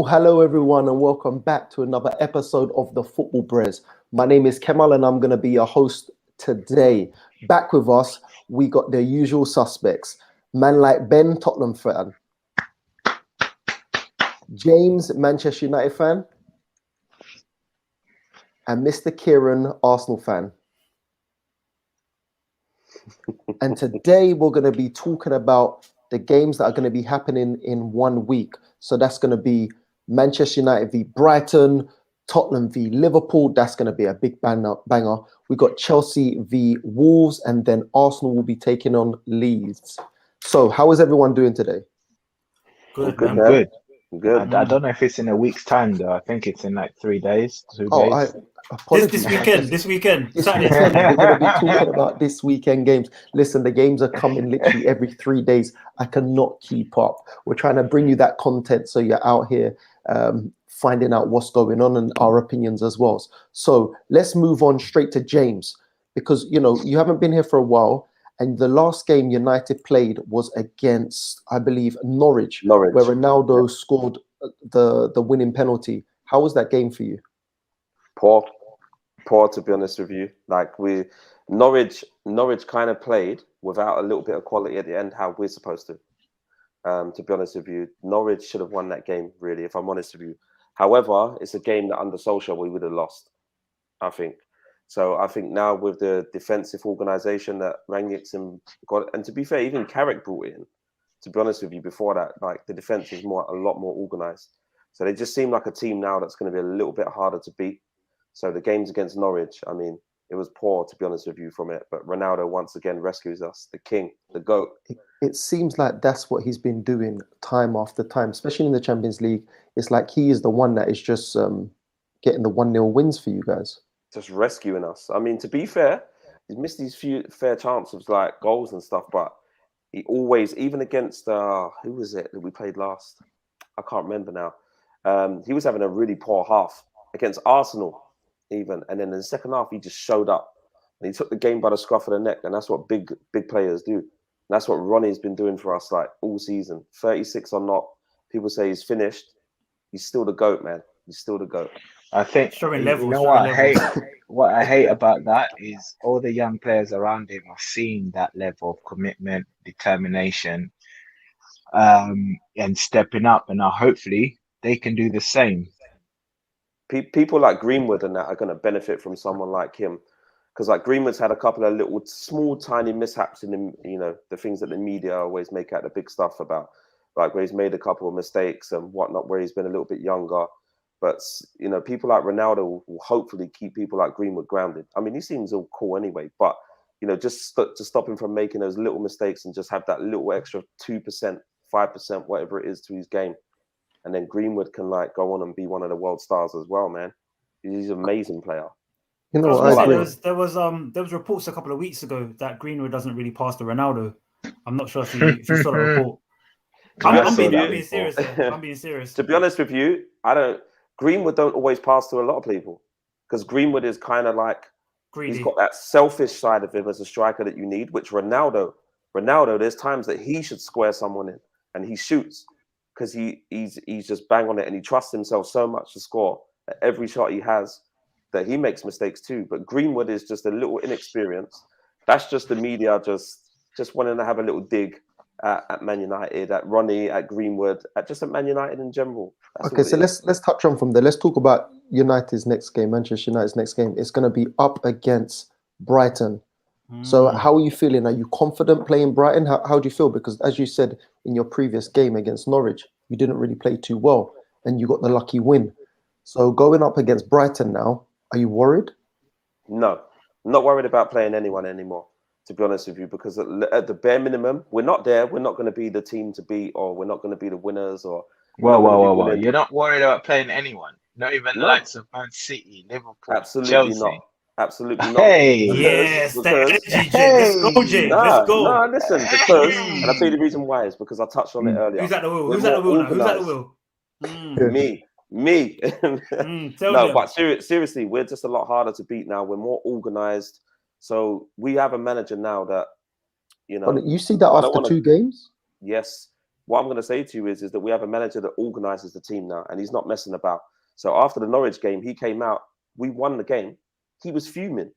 Hello everyone, and welcome back to another episode of the Football Brehz. My name is Kemal, and I'm going to be your host today. Back with us, we got the usual suspects. Man like Ben, Tottenham fan. James, Manchester United fan. And Mr. Kieron, Arsenal fan. And today we're going to be talking about the games that are going to be happening in 1 week. So that's going to be Manchester United v Brighton, Tottenham v Liverpool. That's going to be a big banger. We got Chelsea v Wolves, and then Arsenal will be taking on Leeds. So how is everyone doing today? Good. I don't know if it's in a week's time though. I think it's in like 3 days, 2 days. Apologies. This weekend. We're going to be talking about this weekend games. Listen, the games are coming literally every 3 days. I cannot keep up. We're trying to bring you that content so you're out here finding out what's going on and our opinions as well. So let's move on straight to James, because you haven't been here for a while, and the last game United played was against, I believe, Norwich. Where Ronaldo scored the winning penalty. How was that game for you? Poor, to be honest with you. Like Norwich kind of played without a little bit of quality at the end, how we're supposed to. To be honest with you, Norwich should have won that game, really, if I'm honest with you. However, it's a game that under Solskjaer we would have lost, I think. So I think now with the defensive organisation that Rangnick's got, and to be fair, even Carrick brought in, to be honest with you, before that, like the defence is a lot more organised. So they just seem like a team now that's going to be a little bit harder to beat. So the games against Norwich, I mean, it was poor, to be honest with you, from it. But Ronaldo once again rescues us, the king, the GOAT. It seems like that's what he's been doing time after time, especially in the Champions League. It's like he is the one that is just getting the 1-0 wins for you guys. Just rescuing us. I mean, to be fair, he's missed these few fair chances like goals and stuff, but he always, even against, who was it that we played last? I can't remember now. He was having a really poor half against Arsenal. Even, and then in the second half he just showed up and he took the game by the scruff of the neck, and that's what big players do. And that's what Ronnie's been doing for us like all season. 36 or not, people say he's finished. He's still the GOAT, man. He's still the GOAT. I think what I hate about that is all the young players around him are seeing that level of commitment, determination, and stepping up, and now hopefully they can do the same. People like Greenwood and that are going to benefit from someone like him, because like Greenwood's had a couple of little small tiny mishaps in the things that the media always make out the big stuff about, like where he's made a couple of mistakes and whatnot, where he's been a little bit younger. But people like Ronaldo will hopefully keep people like Greenwood grounded. I mean, he seems all cool anyway, but just to stop him from making those little mistakes and just have that little extra 2%, 5%, whatever it is to his game. And then Greenwood can go on and be one of the world stars as well, man. He's an amazing player. There was reports a couple of weeks ago that Greenwood doesn't really pass to Ronaldo. I'm not sure if you saw that report. I'm being serious. I'm being serious. To be honest with you, Greenwood don't always pass to a lot of people, because Greenwood is kind of like greedy. He's got that selfish side of him as a striker that you need, which Ronaldo, there's times that he should square someone in and he shoots, because he's just bang on it, and he trusts himself so much to score at every shot he has that he makes mistakes too. But Greenwood is just a little inexperienced. That's just the media just wanting to have a little dig at Man United, at Ronnie, at Greenwood, at Man United in general. Okay, so let's touch on from there. Let's talk about United's next game, Manchester United's next game. It's going to be up against Brighton. So how are you feeling? Are you confident playing Brighton? How do you feel? Because as you said in your previous game against Norwich, you didn't really play too well and you got the lucky win. So going up against Brighton now, are you worried? No, I'm not worried about playing anyone anymore, to be honest with you, because at the bare minimum, we're not there. We're not going to be the team to beat, or we're not going to be the winners. Or Well. You're not worried about playing anyone? Not even the likes of Man City, Liverpool, absolutely Chelsea? Not. Absolutely not. Hey, yes, let's go, Jay. Let's go. No, listen, because, and I'll tell you the reason why is because I touched on it earlier. Who's at the wheel? Who's at the wheel? Me. No, but seriously, we're just a lot harder to beat now. We're more organised. So we have a manager now that, You see that after 2 games? Yes. what I'm going to say to you is that we have a manager that organises the team now, and he's not messing about. So after the Norwich game, he came out. We won the game. He was fuming.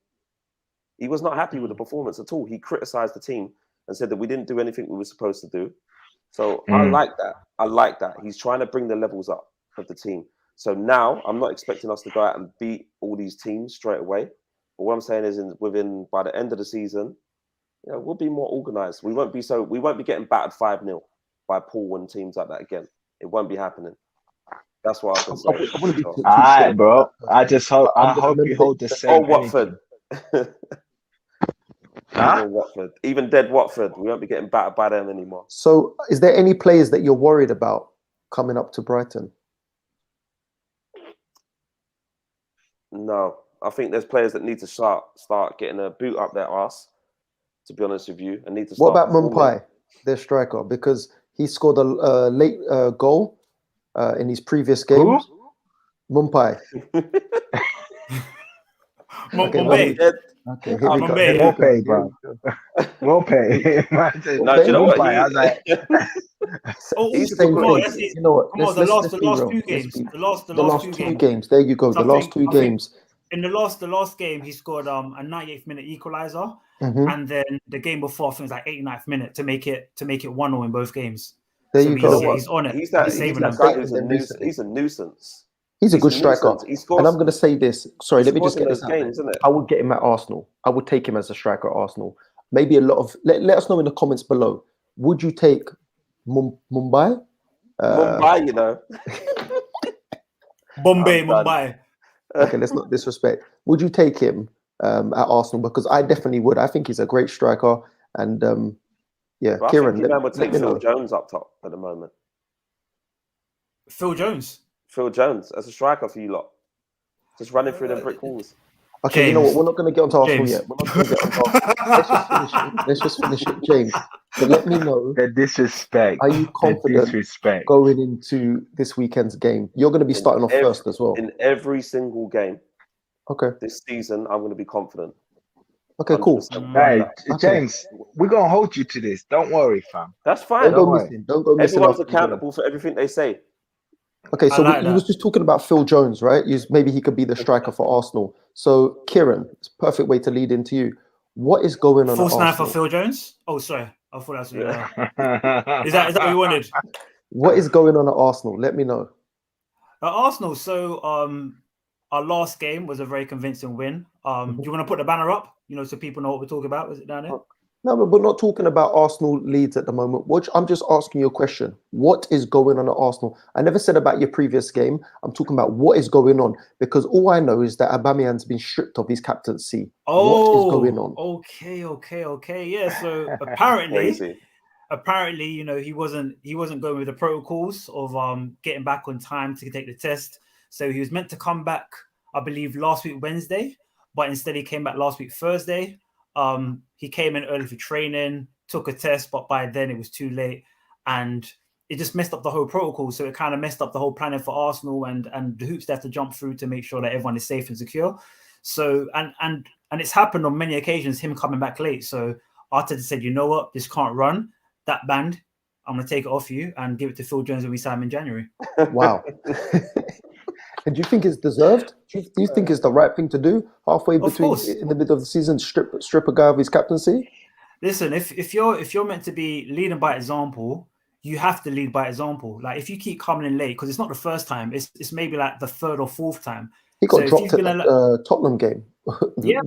He was not happy with the performance at all. He criticised the team and said that we didn't do anything we were supposed to do. So I like that. I like that. He's trying to bring the levels up of the team. So now I'm not expecting us to go out and beat all these teams straight away. But what I'm saying is, by the end of the season, we'll be more organised. We won't be getting battered 5-0 by Paul and teams like that again. It won't be happening. That's what I can say. All right, bro. I hope you hold the same. Watford. Watford. Even dead Watford. We won't be getting battered by them anymore. So is there any players that you're worried about coming up to Brighton? No. I think there's players that need to start getting a boot up their arse, to be honest with you. And need to start. What about Mumpai, their striker? Because he scored a late goal in his previous games. Mumpai. Mumbai. Okay, here we go. We'll pay, bro. We'll pay. No, do you know what? I was like, He's saying, you know what? The last two games. The last two games. There you go. The last two games. In the last game, he scored a 98th minute equalizer, and then the game before, I think it was like 89th minute to make it 1-0 in both games. There you go. He's on it. He's that guy who's a nuisance. He's a nuisance. He's a good striker. And I'm going to say this. Sorry, let me just get this out. I would get him at Arsenal. I would take him as a striker at Arsenal. Maybe a lot of... Let us know in the comments below. Would you take Mumbai? Mumbai, you know. Mumbai. Okay, let's not disrespect. Would you take him at Arsenal? Because I definitely would. I think he's a great striker. And Kieron, let me take Phil Jones up top at the moment. Phil Jones as a striker for you lot. Just running through them brick walls. Okay, James. You know what? We're not going to get onto Arsenal yet. We're not going to get onto Arsenal. Let's just finish it, James. But let me know. The disrespect. Are you confident going into this weekend's game? You're going to be starting off first as well. In every single game. Okay. This season, I'm going to be confident. Okay, cool. Hey, James, we're going to hold you to this. Don't worry, fam. That's fine. Don't go missing. Everyone's accountable for everything they say. Okay, so we was just talking about Phil Jones, right? Maybe he could be the striker for Arsenal. So, Kieron, it's a perfect way to lead into you. What is going on at Arsenal? Full snap for Phil Jones? Oh, sorry. I thought that's is that what you wanted? What is going on at Arsenal? Let me know. At Arsenal, so our last game was a very convincing win. Do you want to put the banner up? So people know what we're talking about. Is it down there? No, but we're not talking about Arsenal Leeds at the moment. I'm just asking you a question. What is going on at Arsenal? I never said about your previous game. I'm talking about what is going on, because all I know is that Aubameyang's been stripped of his captaincy. Oh, what is going on? Okay. Yeah. So apparently, he wasn't going with the protocols of getting back on time to take the test. So he was meant to come back, I believe, last week Wednesday, but instead he came back last week Thursday. He came in early for training, took a test, but by then it was too late, and it just messed up the whole protocol. So it kind of messed up the whole planning for Arsenal and the hoops they have to jump through to make sure that everyone is safe and secure. So and it's happened on many occasions, him coming back late. So Arteta said, you know what, this can't run. That band, I'm going to take it off you and give it to Phil Jones when we sign him in January. Wow. And do you think it's deserved? Do you think it's the right thing to do halfway between in the middle of the season, strip a guy of his captaincy? Listen, if you're meant to be leading by example, you have to lead by example. Like if you keep coming in late, because it's not the first time, it's maybe like the third or fourth time. He got dropped at the Tottenham game. Yeah,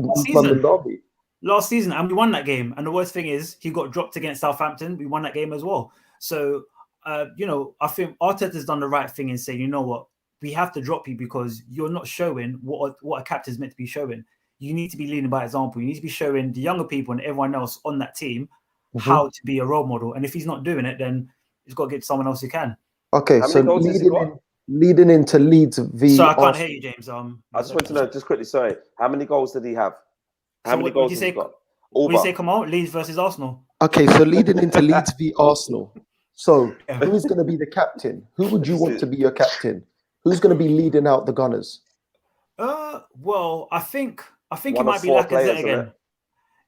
last season, and we won that game. And the worst thing is, he got dropped against Southampton. We won that game as well. So, I think Arteta's done the right thing in saying, you know what, we have to drop you because you're not showing what a captain's meant to be showing. You need to be leading by example. You need to be showing the younger people and everyone else on that team how to be a role model. And if he's not doing it, then he's got to get someone else who can. Okay, so leading into Leeds v. So I can't hear you, James. I just want to know, just quickly, sorry, how many goals did he have? How many goals did he got? What did you say, Kemal? Leeds versus Arsenal. Okay, so leading into Leeds v Arsenal. So who's going to be the captain? Who would you want to be your captain? Who's going to be leading out the Gunners? Well, I think it might be Lacazette again.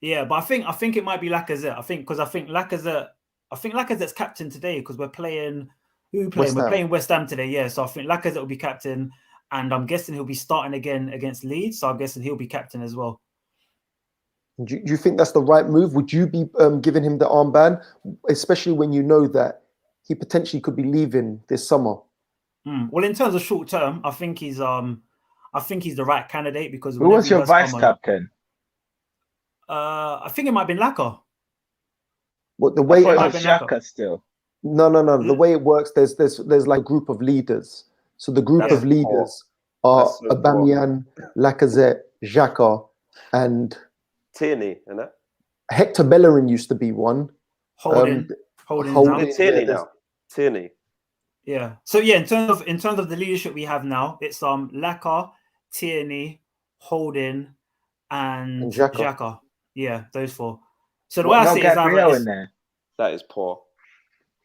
Yeah, but I think it might be Lacazette. I think Lacazette I think Lacazette's captain today because we're playing. Who are we playing? West Ham. We're playing West Ham today. Yeah, so I think Lacazette will be captain, and I'm guessing he'll be starting again against Leeds. So I'm guessing he'll be captain as well. Do you think that's the right move? Would you be giving him the armband, especially when you know that he potentially could be leaving this summer? Well, in terms of short term, I think he's the right candidate because who was your vice captain? I think it might have been Laka. What the way it was Xhaka still? No. The way it works, there's like a group of leaders. So the group of leaders are Aubameyang, Lacazette, Xhaka, and Tierney, isn't it? Hector Bellerin used to be one. Holding Tierney now. Tierney. Yeah. So yeah, in terms of the leadership we have now, it's Laka, Tierney, Holding, and Xhaka. Yeah, those four. So the way I see it is in there. That is poor.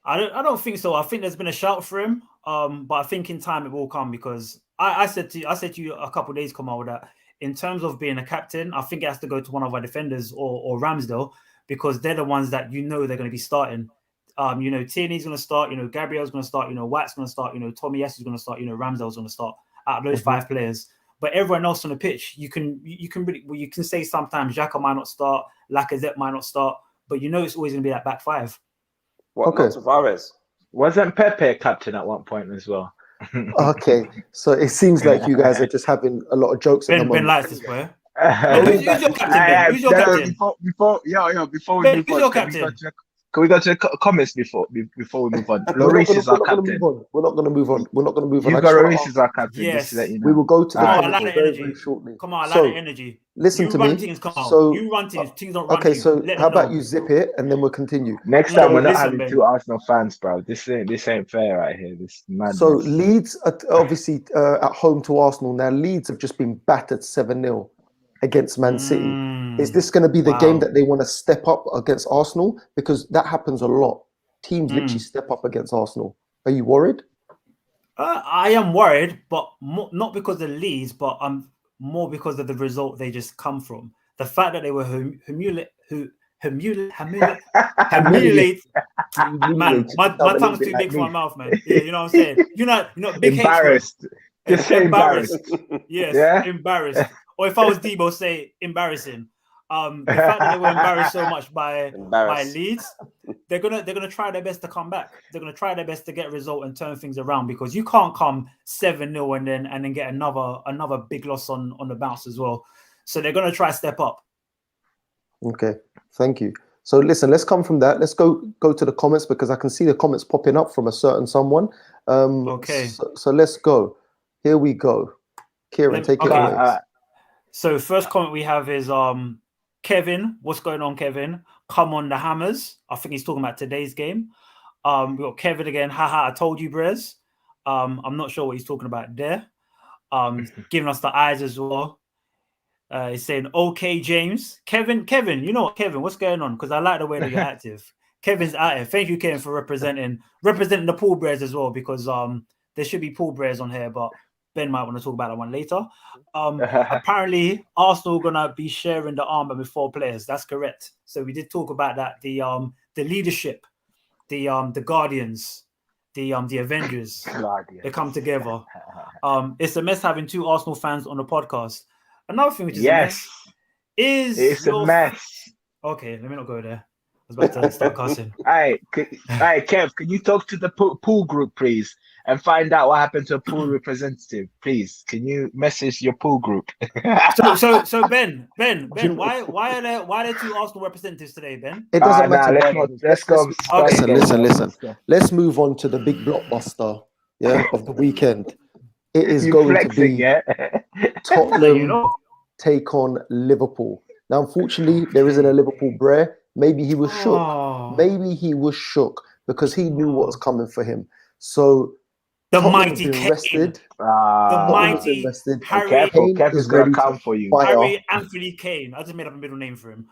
I don't think so. I think there's been a shout for him. But I think in time it will come because I said to you a couple of days, Kemal, that in terms of being a captain, I think it has to go to one of our defenders or Ramsdale because they're the ones that they're going to be starting. Tierney's going to start. Gabriel's going to start. Watt's going to start. Tommy S is going to start. Ramsdale's going to start out of those 5 players. But everyone else on the pitch, you can say sometimes Xhaka might not start, Lacazette might not start, but it's always going to be that back 5. What? Okay. Tavares wasn't Pepe captain at one point as well? Okay, so it seems like you guys are just having a lot of jokes. Ben likes this player. Who's your captain? Ben? Who's your captain? Before we move on, can we go to the comments before we move on? Lloris is our captain. We're not going to move on. You got Lloris as our captain. Yes. We will go to the comments very shortly. Come on, I like the energy. Listen to me. So you run things. Things don't run. Okay, so how about you zip it and then we'll continue. Next time we're not having 2 Arsenal fans, bro. This ain't fair right here. This madness. So Leeds are obviously at home to Arsenal now. Leeds have just been battered 7-0 against Man City. Is this going to be the game that they want to step up against Arsenal? Because that happens a lot. Teams literally step up against Arsenal. Are you worried? I am worried, but not because of Leeds, but I'm more because of the result they just come from. The fact that they were humiliated. Man, my tongue's too big for my mouth, man. Yeah, you know what I'm saying? You're not big embarrassed. Just say embarrassed. Yes, yeah? Embarrassed. Or if I was DEBO, say embarrassing. The fact that they were embarrassed so much by Leeds, they're gonna try their best to come back. They're gonna try their best to get a result and turn things around because you can't come 7-0 and then get another big loss on the bounce as well. So they're gonna try to step up. Okay, thank you. So listen, let's come from that. Let's go to the comments because I can see the comments popping up from a certain someone. Okay. So let's go. Here we go. Kieron, take it away. So first comment we have is Kevin. What's going on, Kevin? Come on the Hammers. I think he's talking about today's game. We got Kevin again. Haha, I told you, Brehz. I'm not sure what he's talking about there. Giving us the eyes as well. He's saying, okay, James. Kevin, you know what, Kevin, what's going on? Because I like the way that you're active. Kevin's out here. Thank you, Kevin, for representing the pool Brehz as well, because there should be pool Brehz on here, but Ben might want to talk about that one later. Apparently, Arsenal are gonna be sharing the armband with 4 players. That's correct. So we did talk about that. The leadership, the Guardians, the Avengers. They come together. It's a mess having 2 Arsenal fans on the podcast. Another thing which is a mess is a mess. Okay, let me not go there. I was about to start cussing. Hey, Kev, can you talk to the pool group, please, and find out what happened to a pool representative, please? Can you message your pool group? So Ben, why are there 2 Arsenal representatives today, Ben? It doesn't matter. Let's go. Listen. Let's move on to the big blockbuster, of the weekend. It is going to be Tottenham take on Liverpool. Now, unfortunately, there isn't a Liverpool Brehz. Maybe he was shook. Maybe he was shook because he knew what was coming for him. So the mighty Kane. The mighty Harry Kane is going to come for you. Harry Anthony Kane. I just made up a middle name for him.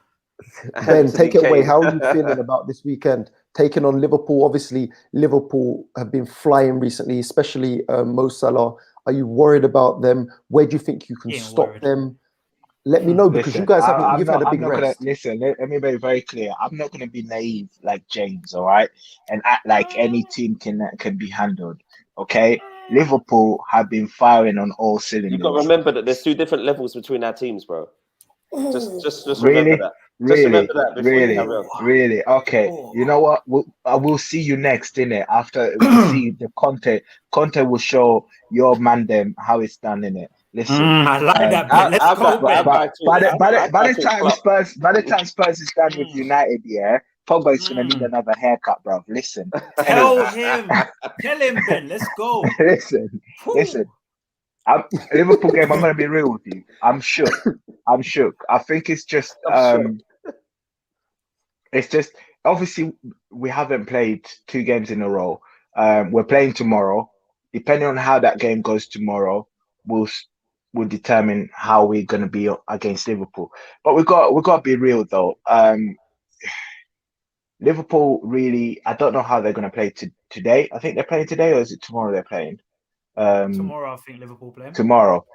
Ben, take it away. How are you feeling about this weekend? Taking on Liverpool. Obviously, Liverpool have been flying recently, especially Mo Salah. Are you worried about them? Where do you think you can stop them? Let me know, because you guys haven't. You've had a big rest. Listen, let me be very clear. I'm not gonna be naive like James, all right, and act like any team can be handled. Okay, Liverpool have been firing on all cylinders. You've got to remember that there's 2 different levels between our teams, bro. Just really? remember that. Really? Just remember that before really? you carry on. Really? Okay. You know what? I will see you next, innit? After we see the content will show your man them how it's done, innit? Listen, I like that. Let's go, by the time Spurs is done with United, yeah, Pogba is gonna need another haircut, bro. Listen. Tell him, Ben. Let's go. Listen. Liverpool game. I'm gonna be real with you. I'm shook. I think it's just it's just obviously we haven't played 2 games in a row. We're playing tomorrow. Depending on how that game goes tomorrow, will determine how we're gonna be against Liverpool. But we got to be real though. Liverpool really, I don't know how they're gonna play today. I think they're playing today, or is it tomorrow they're playing? Tomorrow, I think Liverpool play. Tomorrow.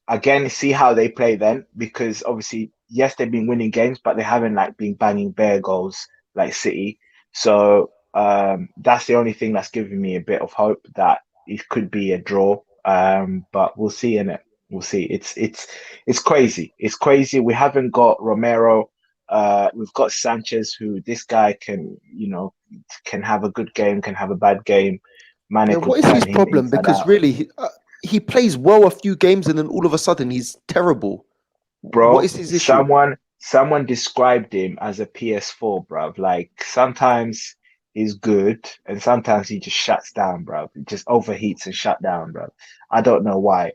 Again, see how they play then, because obviously, yes, they've been winning games, but they haven't been banging bare goals like City. So that's the only thing that's giving me a bit of hope that it could be a draw. But we'll see, innit? We'll see. It's crazy. It's crazy. We haven't got Romero. We've got Sanchez, who this guy can have a good game, can have a bad game. What is his problem? Because really, he plays well a few games, and then all of a sudden he's terrible. Bro, what is his issue? Someone described him as a PS4, bruv. Like sometimes he's good, and sometimes he just shuts down, bruv. He just overheats and shut down, bruv. I don't know why.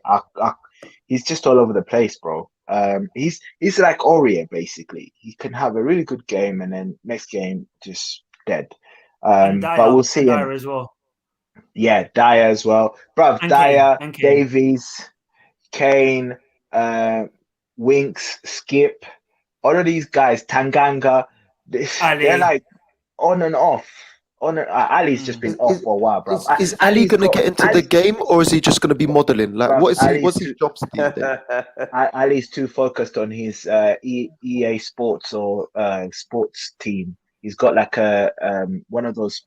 He's just all over the place, bro. He's like Aurier, basically. He can have a really good game, and then next game just dead. And Dyer, but we'll see. Dyer as well. Yeah, Dyer as well, bruv. Dyer, Davies, Kane, Winks, Skip, all of these guys, Tanganga, they're like on and off. Ali's just been off for a while, bro. Is Ali going to get into the game, or is he just going to be modelling? Like, what's his job these days? Ali's too focused on his EA Sports or sports team. He's got like a one of those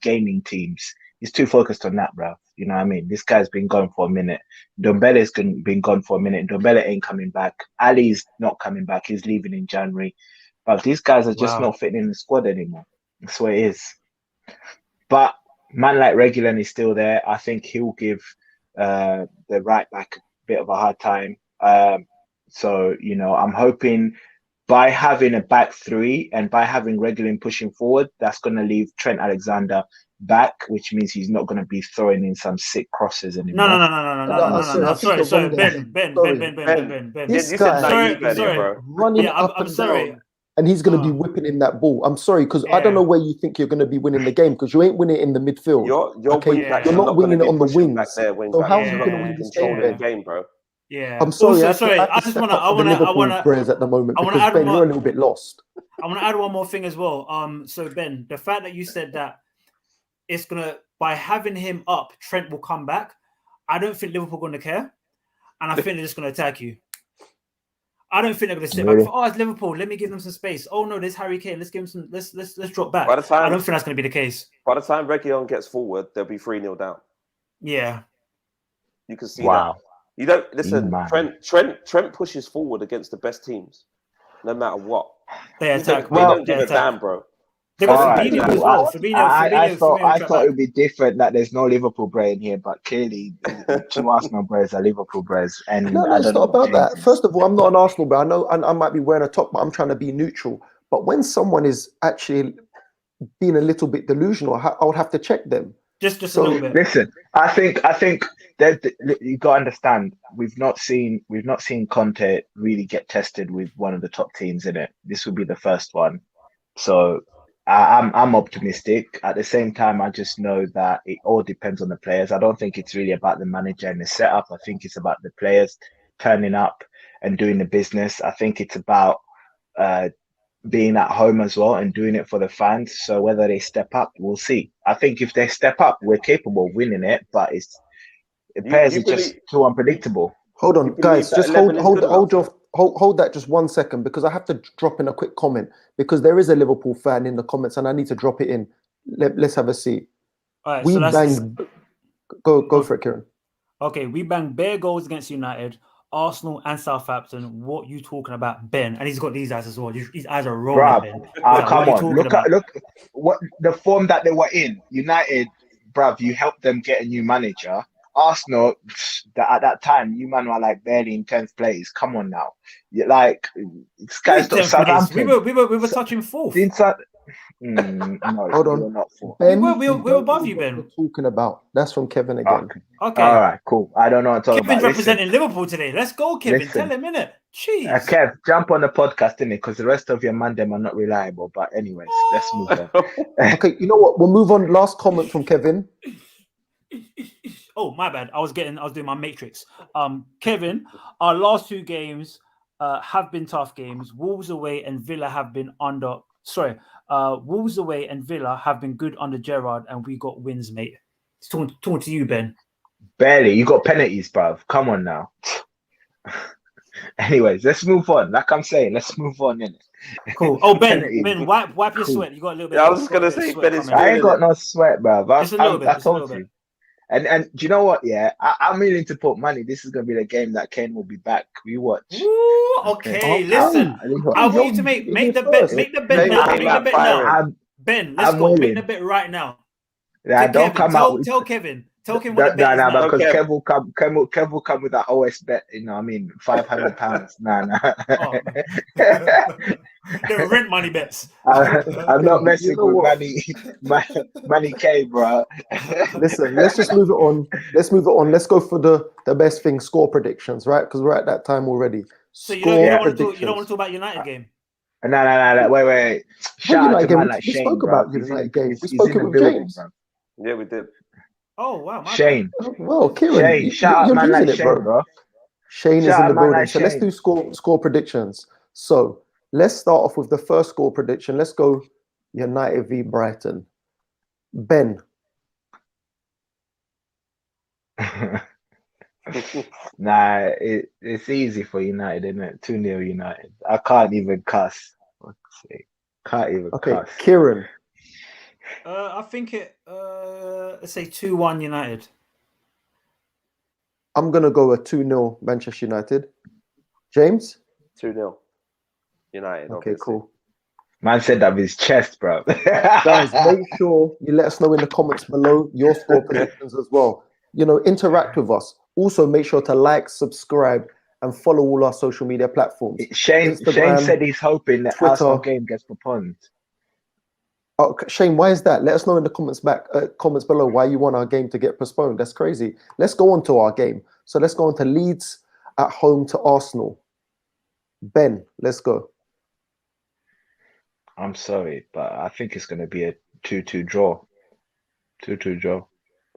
gaming teams. He's too focused on that, bro. You know what I mean? This guy's been gone for a minute. Ndombele's been gone for a minute. Ndombele ain't coming back. Ali's not coming back. He's leaving in January. But these guys are just not fitting in the squad anymore. That's what it is. But man like Reguilon is still there. I think he'll give the right back a bit of a hard time. So, I'm hoping by having a back 3 and by having Reguilon pushing forward, that's going to leave Trent Alexander back, which means he's not going to be throwing in some sick crosses anymore. No. Sorry, Ben. This guy, running up and down, and he's going to be whipping in that ball. I'm sorry, because I don't know where you think you're going to be winning the game, because you ain't winning it in the midfield. You're not winning it on the wings. So how are you going to win this game, bro? Yeah, I'm sorry. Also, I just want to. Brehz at the moment. I want to add. Ben, you're a little bit lost. I want to add one more thing as well. So Ben, the fact that you said that it's gonna, by having him up, Trent will come back. I don't think Liverpool are going to care, and I think they're just going to attack you. I don't think they're going to sit back. Oh, it's Liverpool. Let me give them some space. Oh no, there's Harry Kane. Let's give him some. Let's drop back. I don't think that's going to be the case. By the time Reguilon gets forward, they'll be 3-0 down. Yeah, you can see that. You don't listen. Trent pushes forward against the best teams, no matter what. They attack. They don't give a damn, bro. They got Fabinho as well. I thought it would be different that there's no Liverpool brain here, but clearly 2 Arsenal brains are Liverpool brains. And no, it's not about that. First of all, I'm not an Arsenal bro. I know I might be wearing a top, but I'm trying to be neutral. But when someone is actually being a little bit delusional, I would have to check them. Just a little bit. Listen, I think that you got to understand. We've not seen Conte really get tested with one of the top teams in it. This will be the first one, so I'm optimistic. At the same time, I just know that it all depends on the players. I don't think it's really about the manager and the setup. I think it's about the players turning up and doing the business. I think it's about being at home as well and doing it for the fans. So whether they step up, we'll see. I think if they step up, we're capable of winning it, but the players are just too unpredictable. Hold You on, believe guys. that Just 11 is good enough? hold that just 1 second because I have to drop in a quick comment because there is a Liverpool fan in the comments and I need to drop it in. Let's have a seat. All right, We so that's go for it, Kieron. okay. We banged bare goals against United, Arsenal, and Southampton. What you talking about, Ben? And he's got these eyes as well. His eyes are rolling, Bruv, Ben. He's like, come what are you on. talking Look about? at what the form that they were in. United, bruv, you helped them get a new manager. Arsenal, at that time, you man were like barely in 10th place. Come on now. You like Sky Stop 10th place. Southampton. We were touching fourth. No, Hold you on. were not fourth. Ben, we were don't above know you, what Ben. you're talking about. That's from Kevin again. Okay. All right, cool. I don't know what I'm talking Kevin's about. representing Liverpool today. Let's go, Kevin. Listen. Tell him, innit? Jeez. Kev, jump on the podcast, innit? Because the rest of your man them are not reliable. But anyways, let's move on. Okay, you know what? We'll move on. Last comment from Kevin. Oh, my bad. I was doing my matrix. Kevin, our last 2 games have been tough games. Wolves away and Villa have been Wolves away and Villa have been good under Gerrard, and we got wins, mate. It's talking to you, Ben. Barely. You got penalties, bruv. Come on now. Anyways, let's move on. Like I'm saying, let's move on, innit? Cool. Oh, Ben, Penalties. Ben, wipe your Cool. sweat. You got a little bit. Yeah, I was just got a gonna bit of say, sweat Ben is coming. I ain't got no sweat, bruv. Just a little bit. I Just a little told bit. you. And do you know what? Yeah, I'm willing to put money. This is gonna be the game that Kane will be back. We watch. Ooh, okay. Listen, I want you to make the bet. Make the bet now. Make the bet now. Ben, let's go. Make the bet right now. Yeah, don't come out. Tell Kevin. Tell him what the bet is Nah, now. because Kev will come with that OS bet. You know, what I mean, £500. Nah. Oh. The rent money bets. I'm not messing with money K, bro. Listen, let's just move it on. Let's move it on. Let's go for the best thing, score predictions, right? Because we're at that time already. So you don't want to talk about United game? No. Wait. Shout out to man like we Shane, spoke bro. about United game. We He's spoke in the with building, James. bro. Yeah, we did. Oh wow, Shane. Well, Kieron, Shane, shout out man like Shane, bro. Shane is in the building. Like so let's do score predictions. So let's start off with the first score prediction. Let's go United v Brighton. Ben. Nah, it's easy for United, isn't it? 2-0 United. I can't even cuss. Can't even cuss. Kieron. I think let's say 2-1 United. I'm gonna go a 2-0 Manchester United. James? 2-0 United. Okay, cool. Man said that with his chest, bro. Guys, make sure you let us know in the comments below your score predictions as well. You know, interact with us. Also, make sure to like, subscribe, and follow all our social media platforms. Shane said he's hoping that Twitter. Arsenal game gets postponed. Oh, Shane, why is that? Let us know in the comments below why you want our game to get postponed. That's crazy. Let's go on to our game. So let's go on to Leeds at home to Arsenal. Ben, let's go. I'm sorry, but I think it's going to be a 2-2 draw. 2-2 draw.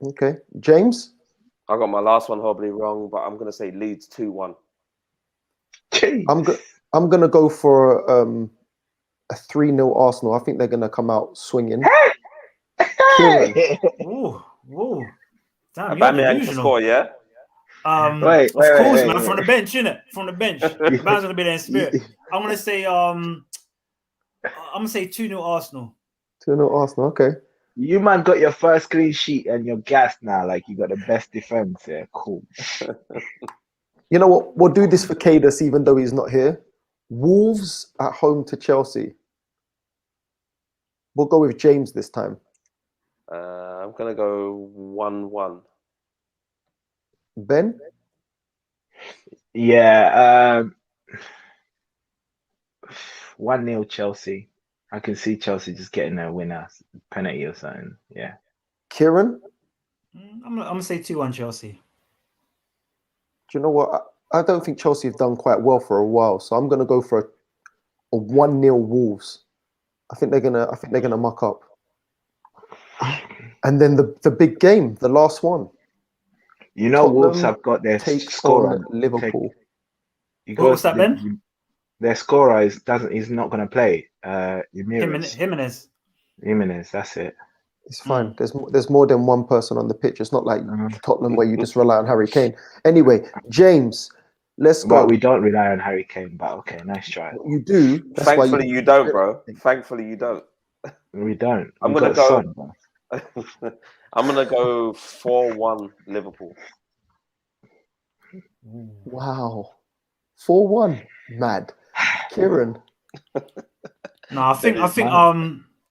Okay. James? I got my last one horribly wrong, but I'm going to say Leeds 2-1. I'm going to go for a 3-0 Arsenal. I think they're going to come out swinging. Whoa. Damn, Aubameyang to score, yeah? Wait, of course, man. From the bench, innit? From the bench. The man's gonna be there in spirit. I'm gonna say 2-0 Arsenal. 2-0 Arsenal, okay. You man got your first clean sheet and you're gassed now, like you got the best defense. Yeah, cool. You know what? We'll do this for Kadus, even though he's not here. Wolves at home to Chelsea. We'll go with James this time. I'm gonna go 1-1. Ben? Yeah, 1-0 Chelsea. I can see Chelsea just getting a winner, penalty or something. Yeah. Kieron? I'm gonna say 2-1 Chelsea. Do you know what? I don't think Chelsea have done quite well for a while, so I'm gonna go for a 1-0 Wolves. I think they're gonna muck up. And then the big game, the last one. You know, Tottenham Wolves have got their scorer. On Liverpool. What's that, Ben? Their scorer he's not going to play. Jimenez. Jimenez, that's it. It's fine. There's more than one person on the pitch. It's not like Tottenham where you just rely on Harry Kane. Anyway, James, let's go. Well, we don't rely on Harry Kane, but okay, nice try. You do. That's Thankfully, you don't, bro. Thankfully, you don't. We don't. I'm gonna go. I'm gonna go 4-1 Liverpool. Wow, 4-1. Mad. Kieron. No,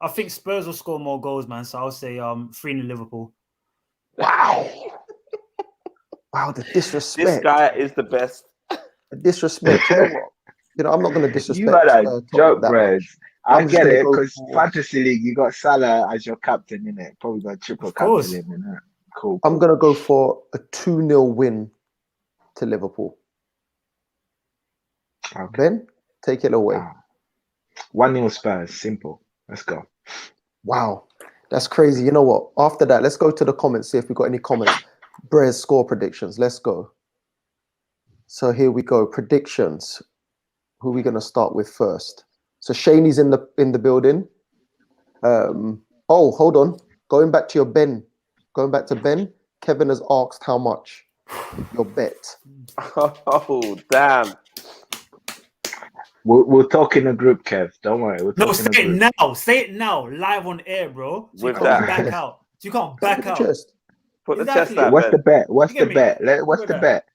I think Spurs will score more goals, man. So I'll say 3-0 Liverpool. Wow. Wow, the disrespect. This guy is the best. The disrespect. You know what? You know, I'm not going to disrespect. You had a joke, Brehz. I get it, because for... Fantasy League, you got Salah as your captain, innit? Probably got triple captain in it. Cool. I'm going to go for a 2-0 win to Liverpool. Okay. Ben, take it away. 1-0 Spurs. Simple. Let's go. Wow. That's crazy. You know what? After that, let's go to the comments, see if we got any comments. Brehz score predictions. Let's go. So here we go. Predictions. Who are we going to start with first? So Shaney's in the building. Oh, hold on. Going back to Ben. Kevin has asked how much your bet. Oh, damn. We'll talk in a group, Kev. Don't worry. No, say it now. Say it now. Live on air, bro. So you can't back out. You can't back out. Put the chest out. What's the bet? What's the bet? What's the bet?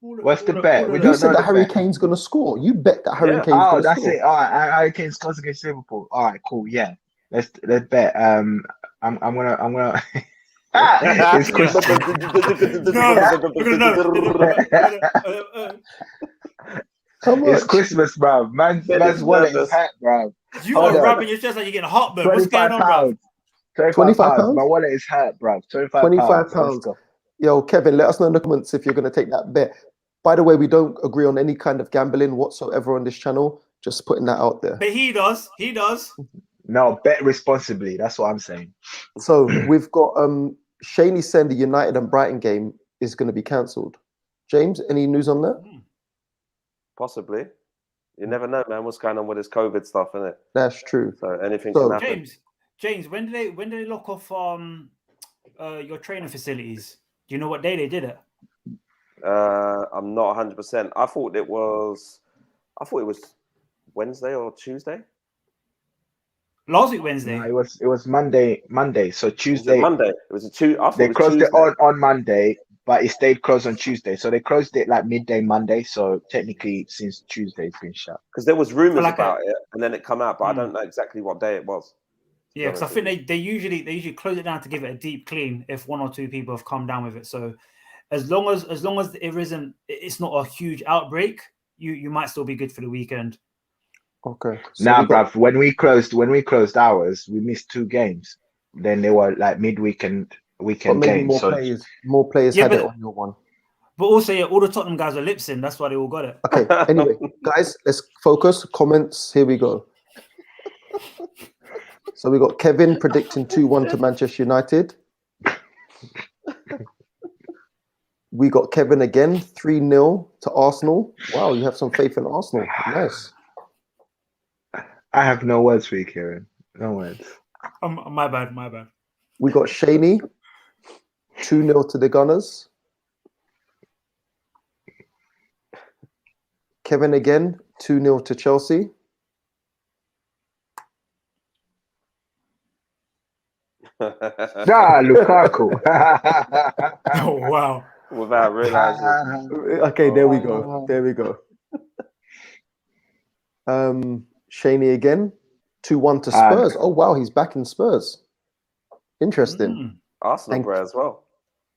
What's the bet? You said that Harry Kane's going to score. You bet that Harry Kane's going to score. Oh, that's it. All right. Harry Kane scores against Liverpool. All right, cool. Yeah. Let's bet. I'm gonna it's Christmas. It's Christmas, bro. Man's wallet is hat, bro. You are rubbing your chest like you're getting hot, man. What's going on, bro? 25 pounds. My wallet is hurt, bro. 25 pounds. Yo, Kevin, let us know in the comments if you're going to take that bet. By the way, we don't agree on any kind of gambling whatsoever on this channel. Just putting that out there. But he does. He does. No, bet responsibly. That's what I'm saying. So we've got Shaney saying the United and Brighton game is going to be cancelled. James, any news on that? Possibly. You never know, man. What's going on with this COVID stuff, isn't it? That's true. So anything can happen. James, when did they lock off your training facilities? Do you know what day they did it? I'm not 100%. I thought it was Wednesday or Tuesday. Last week Wednesday. No, it was Monday. So Tuesday. Monday. It was a Tuesday. They closed it on Monday, but it stayed closed on Tuesday. So they closed it like midday Monday. So technically, since Tuesday, it's been shut. Because there was rumors about it, and then it come out, but I don't know exactly what day it was. Yeah, because I think they usually close it down to give it a deep clean if one or two people have come down with it. So as long as it's not a huge outbreak, you might still be good for the weekend. Okay. So bruv, when we closed ours, we missed 2 games. Then they were like midweek and weekend games. More players had it on your one. But also, all the Tottenham guys are lip-sync. That's why they all got it. Okay. Anyway, guys, let's focus. Comments. Here we go. So we got Kevin predicting 2-1 to Manchester United. We got Kevin again, 3-0 to Arsenal. Wow, you have some faith in Arsenal. Nice. I have no words for you, Kieron. No words. My bad. We got Shaney, 2-0 to the Gunners. Kevin again, 2-0 to Chelsea. Lukaku. Oh, wow. Without realizing. Okay, there we go. Shaney again, 2-1 to Spurs. Oh, wow, he's back in Spurs. Interesting. Arsenal Brehz as well.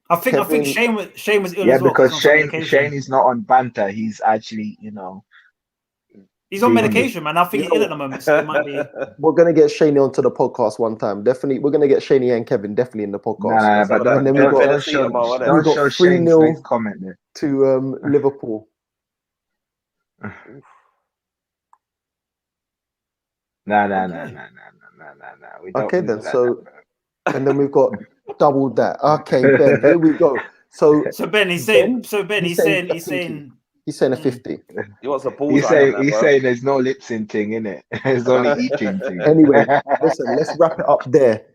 I think Shane was ill as well. Yeah, because Shane is not on banter. He's actually, he's on medication, man. I think he's ill at the moment, so it might be. We're gonna get Shaney onto the podcast one time. Definitely, we're gonna get Shaney and Kevin definitely in the podcast. But and then we got 3-0 comment there to Liverpool. No. Okay, then. So, and then we've got doubled that. Okay, Ben. Here we go. So Ben, he's saying a 50. He wants a ball. He's saying there's no lip syncing in it. There's only eating thing. Anyway, listen, let's wrap it up there.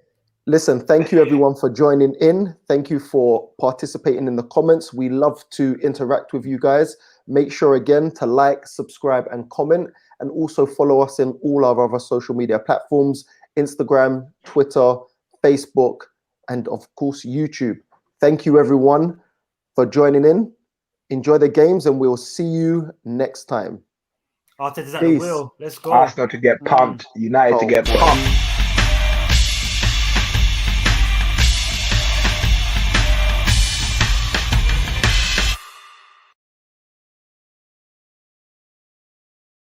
Listen, thank you everyone for joining in. Thank you for participating in the comments. We love to interact with you guys. Make sure again to like, subscribe, and comment, and also follow us in all our other social media platforms: Instagram, Twitter, Facebook, and of course YouTube. Thank you everyone for joining in. Enjoy the games, and we'll see you next time. Arteta's at the wheel. Let's go. Arsenal to get pumped. United to get pumped.